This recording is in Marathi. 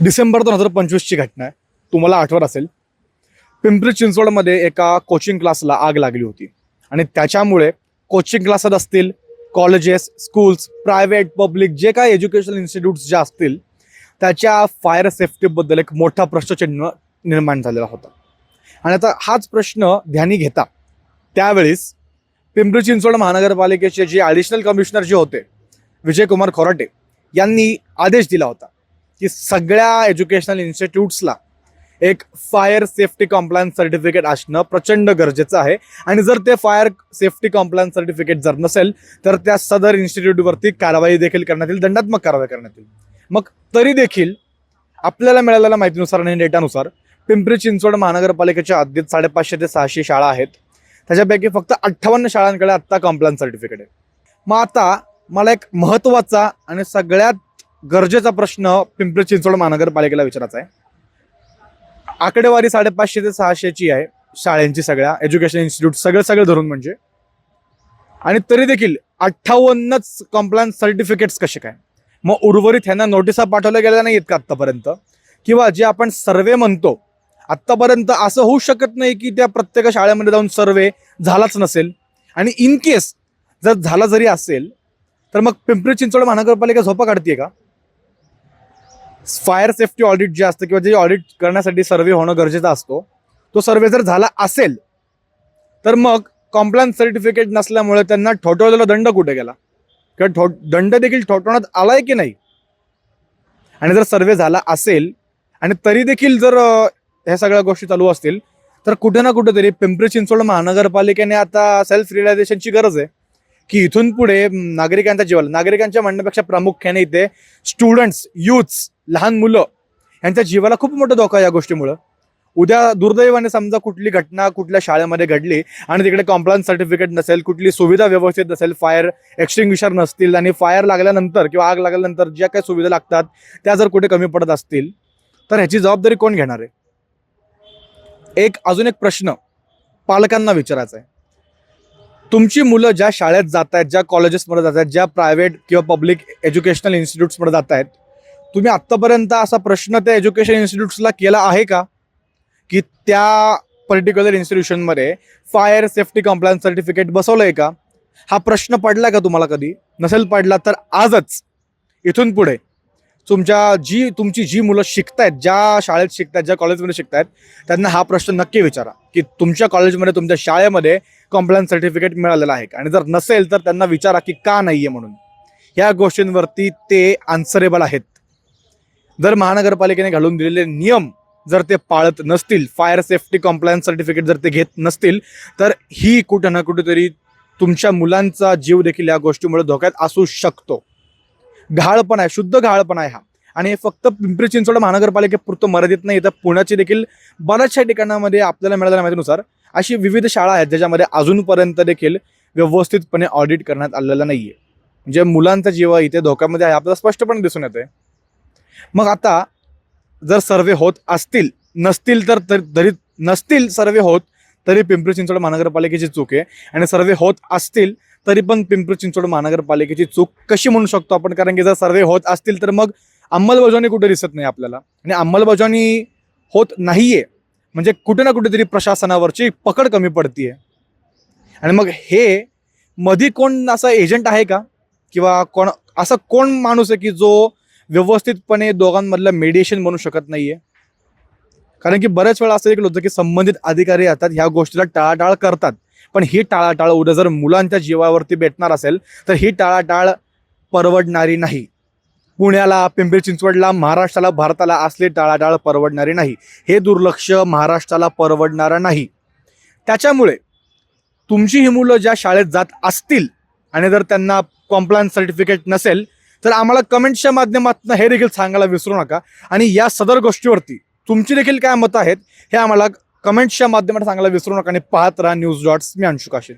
डिसेंबर 2025ची घटना आहे. तुम्हाला आठवत असेल, पिंपरी चिंचवडमध्ये एका कोचिंग क्लासला आग लागली होती आणि त्याच्यामुळे कोचिंग क्लासेस असतील, कॉलेजेस, स्कूल्स, प्रायव्हेट, पब्लिक जे काही एज्युकेशनल इन्स्टिट्यूट्स ज्या असतील त्याच्या फायर सेफ्टीबद्दल एक मोठा प्रश्नचिन्ह निर्माण झालेला होता. आणि आता हाच प्रश्न ध्यानी घेता त्यावेळेस पिंपरी चिंचवड महानगरपालिकेचे जे ॲडिशनल कमिशनर जे होते विजयकुमार खोराटे यांनी आदेश दिला होता की सगळ्या एज्युकेशनल इन्स्टिट्यूट्सला एक फायर सेफ्टी कॉम्प्लायन्स सर्टिफिकेट असणं प्रचंड गरजेचं आहे. आणि जर ते फायर सेफ्टी कॉम्प्लायन्स सर्टिफिकेट जर नसेल तर त्या सदर इन्स्टिट्यूटवरती कारवाई देखील करण्यात येईल, दंडात्मक कारवाई करण्यात येईल. मग तरी देखील आपल्याला मिळालेल्या माहितीनुसार आणि डेटानुसार पिंपरी चिंचवड महानगरपालिकेच्या हद्दीत 550 ते 600 शाळा आहेत. त्याच्यापैकी फक्त 58 शाळांकडे आत्ता कॉम्प्लायन्स सर्टिफिकेट आहे. मग आता मला एक महत्त्वाचा आणि सगळ्यात गरजेचा प्रश्न पिंपरी चिंचवड महानगरपालिकेला विचारायचा आहे. आकडेवारी 550 ते 600ची आहे शाळांची, सगळ्या एज्युकेशन इन्स्टिट्यूट सगळे धरून म्हणजे, आणि तरी देखील 58च कॉम्प्लायन्स सर्टिफिकेट्स कसे काय? मग उर्वरित ह्यांना नोटिसा पाठवल्या गेल्या नाहीत का आत्तापर्यंत? किंवा जे आपण सर्वे म्हणतो आत्तापर्यंत असं होऊ शकत नाही की त्या प्रत्येक शाळेमध्ये जाऊन सर्वे झालाच नसेल, आणि इन केस जर झाला जरी असेल तर मग पिंपरी चिंचवड महानगरपालिका झोपा काढते का? फायर सेफ्टी ऑडिट जे असतं किंवा जे ऑडिट करण्यासाठी सर्वे होणं गरजेचा असतो, तो सर्वे जर झाला असेल तर मग कॉम्प्लायन्स सर्टिफिकेट नसल्यामुळे त्यांना ठोठवलेला दंड कुठे गेला? किंवा दंड देखील ठोठवण्यात आलाय की नाही? आणि जर सर्वे झाला असेल आणि तरी देखील जर ह्या सगळ्या गोष्टी चालू असतील तर कुठे ना कुठेतरी पिंपरी चिंचवड महानगरपालिकेने आता सेल्फ रिअलायझेशनची गरज आहे की इथून पुढे नागरिकांच्या जीवाला, नागरिकांच्या म्हणण्यापेक्षा प्रामुख्याने इथे स्टुडंट्स, युथ्स, लहान मुलं यांच्या जीवाला खूप मोठा धोका या गोष्टीमुळं. उद्या दुर्दैवाने समजा कुठली घटना कुठल्या शाळेमध्ये घडली आणि तिकडे कॉम्प्लायन्स सर्टिफिकेट नसेल, कुठली सुविधा व्यवस्थित नसेल, फायर एक्सटिंग्विशर नसतील आणि फायर लागल्यानंतर किंवा आग लागल्यानंतर ज्या काही सुविधा लागतात त्या जर कुठे कमी पडत असतील तर ह्याची जबाबदारी कोण घेणार आहे? अजून एक प्रश्न पालकांना विचारायचा आहे. तुमची मुलं ज्या शाळेत जात आहेत, ज्या कॉलेजेसमध्ये जात आहेत, ज्या प्रायव्हेट किंवा पब्लिक एज्युकेशनल इन्स्टिट्यूट्समध्ये जात आहेत, तुम्ही आत्तापर्यंत असा प्रश्न त्या एज्युकेशन इन्स्टिट्यूट्सला केला आहे का की त्या पर्टिक्युलर इन्स्टिट्यूशनमध्ये फायर सेफ्टी कॉम्प्लायन्स सर्टिफिकेट बसवलं आहे का? हा प्रश्न पडला का तुम्हाला कधी? नसेल पडला तर आजच इथून पुढे तुमची जी मुलं शिकतायत, ज्या शाळेत शिकतायत, ज्या कॉलेजमध्ये शिकतायत, त्यांना हा प्रश्न नक्की विचारा की तुमच्या कॉलेजमध्ये, तुमच्या शाळेमध्ये कॉम्प्लायन्स सर्टिफिकेट मिळालेलं आहे का? आणि जर नसेल तर त्यांना विचारा की का नाहीये म्हणून. ह्या गोष्टींवरती ते आन्सरेबल आहेत. जर महानगरपालिकेने घालून दिलेले नियम जर ते पाळत नसतील, फायर सेफ्टी कॉम्प्लायन्स सर्टिफिकेट जर ते घेत नसतील तर ही कुठं ना कुठेतरी तुमच्या मुलांचा जीव देखील या गोष्टीमुळे धोक्यात असू शकतो. घाळपणा आहे, शुद्ध घाळपणा आहे हा. आणि हे फक्त पिंपरी चिंचवड महानगरपालिकेपुरतं मर्यादित नाही, तर पुण्याची देखील बऱ्याचशा ठिकाणामध्ये आपल्याला मिळालेल्या माहितीनुसार अशी विविध शाळा आहेत ज्याच्यामध्ये अजूनपर्यंत देखील व्यवस्थितपणे ऑडिट करण्यात आलेलं नाहीये. म्हणजे मुलांचा जीव इथे धोक्यामध्ये आहे आपल्याला स्पष्टपणे दिसून येते. मग आता जर सर्वे होत असतील, नसतील तर तरी नसतील सर्वे होत तरी पिंपरी चिंचवड महानगरपालिकेची चूक आहे, आणि सर्वे होत असतील तरी पण पिंपरी चिंचवड महानगरपालिकेची चूक कशी म्हणू शकतो आपण? कारण की जर सर्वे होत असतील तर मग अंमलबजावणी कुठे दिसत नाही आपल्याला, आणि अंमलबजावणी होत नाहीये म्हणजे कुठे ना कुठेतरी प्रशासनावरची पकड कमी पडतीये. आणि मग हे मधी कोण असा एजंट आहे का? किंवा कोण माणूस आहे की जो व्यवस्थितपणे दोघांमधलं मेडिएशन बनू शकत नाहीये? कारण की बऱ्याच वेळा असं होतं की संबंधित अधिकारी येतात, ह्या गोष्टीला टाळाटाळ करतात, पण ही टाळाटाळ उद्या जर मुलांच्या जीवावरती बेतणार असेल तर ही टाळाटाळ परवडणारी नाही. पुण्याला, पिंपरी चिंचवडला, महाराष्ट्राला, भारताला असली टाळाटाळ परवडणारी नाही. हे दुर्लक्ष महाराष्ट्राला परवडणारं नाही. त्याच्यामुळे तुमची ही मुलं ज्या शाळेत जात असतील आणि जर त्यांना कॉम्प्लायन्स सर्टिफिकेट नसेल तर आम्हाला कमेंट्सच्या माध्यमातून हे देखील सांगायला विसरू नका. आणि या सदर गोष्टीवरती तुमची देखील काय मतं आहेत हे आम्हाला कमेंट्सच्या माध्यमातून सांगायला विसरू नका. आणि पाहत राहा न्यूज डॉट्स. मी अंशुक आशिल.